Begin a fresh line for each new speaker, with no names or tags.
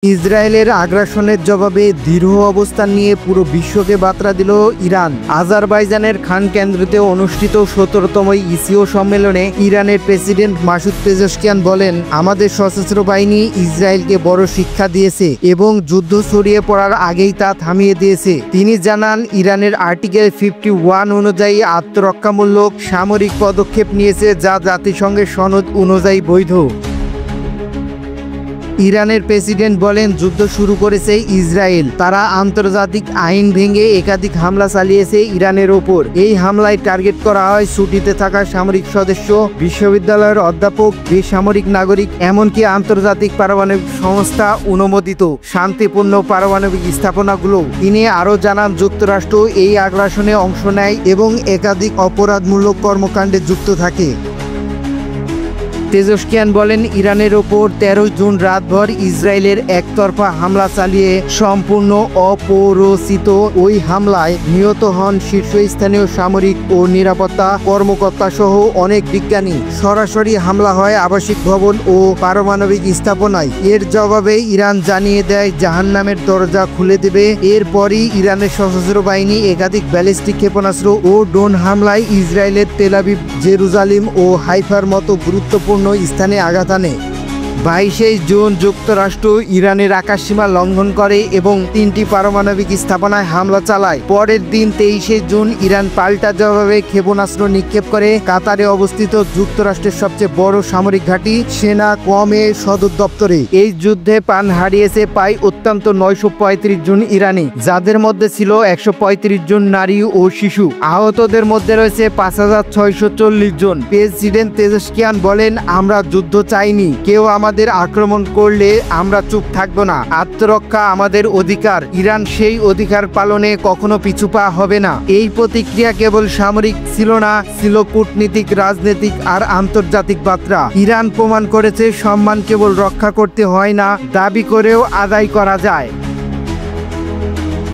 ইসরায়েলের আগ্রাসনের জবাবে দৃঢ় অবস্থান নিয়ে পুরো বিশ্বকে বার্তা দিল ইরান। আজারবাইজানের খান কেন্দ্রতে অনুষ্ঠিত ১৭তম ইসিও সম্মেলনে ইরানের প্রেসিডেন্ট মাসুদ পেজেশকিয়ান বলেন, আমাদের সশস্ত্র বাহিনী ইসরায়েলকে বড় শিক্ষা দিয়েছে এবং যুদ্ধ ছড়িয়ে পড়ার আগেই তা থামিয়ে দিয়েছে। তিনি জানান, ইরানের আর্টিকেল 51 অনুযায়ী আত্মরক্ষামূলক সামরিক পদক্ষেপ নিয়েছে, যা জাতিসংঘের সনদ অনুযায়ী বৈধ। ইরানের প্রেসিডেন্ট বলেন, যুদ্ধ শুরু করেছে ইসরায়েল। তারা আন্তর্জাতিক আইন ভেঙে একাধিক হামলা চালিয়েছে ইরানের ওপর। এই হামলায় টার্গেট করা হয় ছুটিতে থাকা সামরিক সদস্য, বিশ্ববিদ্যালয়ের অধ্যাপক, বেসামরিক নাগরিক, এমনকি আন্তর্জাতিক পারমাণবিক সংস্থা অনুমোদিত শান্তিপূর্ণ পারমাণবিক স্থাপনাগুলো। তিনি আরও জানান, যুক্তরাষ্ট্র এই আগ্রাসনে অংশ নেয় এবং একাধিক অপরাধমূলক কর্মকাণ্ডে যুক্ত থাকে। পেজেশকিয়ান বলেন, ইরানের ওপর ১৩ জুন রাতভর ইসরায়েলের একতরফা হামলা চালিয়ে সম্পূর্ণ অপরিচিত ওই হামলায় নিহত হন শীর্ষস্থানীয় সামরিক ও নিরাপত্তা কর্মকর্তা সহ অনেক বিজ্ঞানী। সরাসরি হামলা হয় আবাসিক ভবন ও পারমাণবিক স্থাপনায়। এর জবাবে ইরান জানিয়ে দেয় জাহান্নামের দরজা খুলে দেবে। এরপরই ইরানের সশস্ত্র বাহিনী একাধিক ব্যালিস্টিক ক্ষেপণাস্ত্র ও ড্রোন হামলায় ইসরায়েলের তেল আবিব, জেরুজালেম ও হাইফার মতো গুরুত্বপূর্ণ স্থানে আঘাত আনে। ২২ জুন যুক্তরাষ্ট্র ইরানের আকাশসীমা লঙ্ঘন করে এবং ৩টি পারমাণবিক স্থাপনায় হামলা চালায়। পরের দিন ২৩ জুন ইরান পাল্টা জবাবে ক্ষেপণাস্ত্র নিক্ষেপ করে কাতারে অবস্থিত যুক্তরাষ্ট্রের সবচেয়ে বড় সামরিক ঘাঁটি সেনা কমে সদর দপ্তরে। এই যুদ্ধে প্রাণ হারিয়েছে প্রায় অত্যন্ত ৯৩৫ জন ইরানি, যাদের মধ্যে ছিল ১৩৫ জন নারী ও শিশু। আহতদের মধ্যে রয়েছে ৫,৬৪০ জন। প্রেসিডেন্ট পেজেশকিয়ান বলেন, আমরা যুদ্ধ চাইনি, কেউ আমাদের আক্রমণ করলে আমরা চুপ থাকব না। আত্মরক্ষা আমাদের অধিকার। ইরান সেই অধিকার পালনে কখনো পিছুপা হবে না। এই প্রতিক্রিয়া কেবল সামরিক ছিল না, ছিল কূটনীতিক, রাজনৈতিক আর আন্তর্জাতিক বার্তা। ইরান প্রমাণ করেছে, সম্মান কেবল রক্ষা করতে হয় না, দাবি করেও আদায় করা যায়।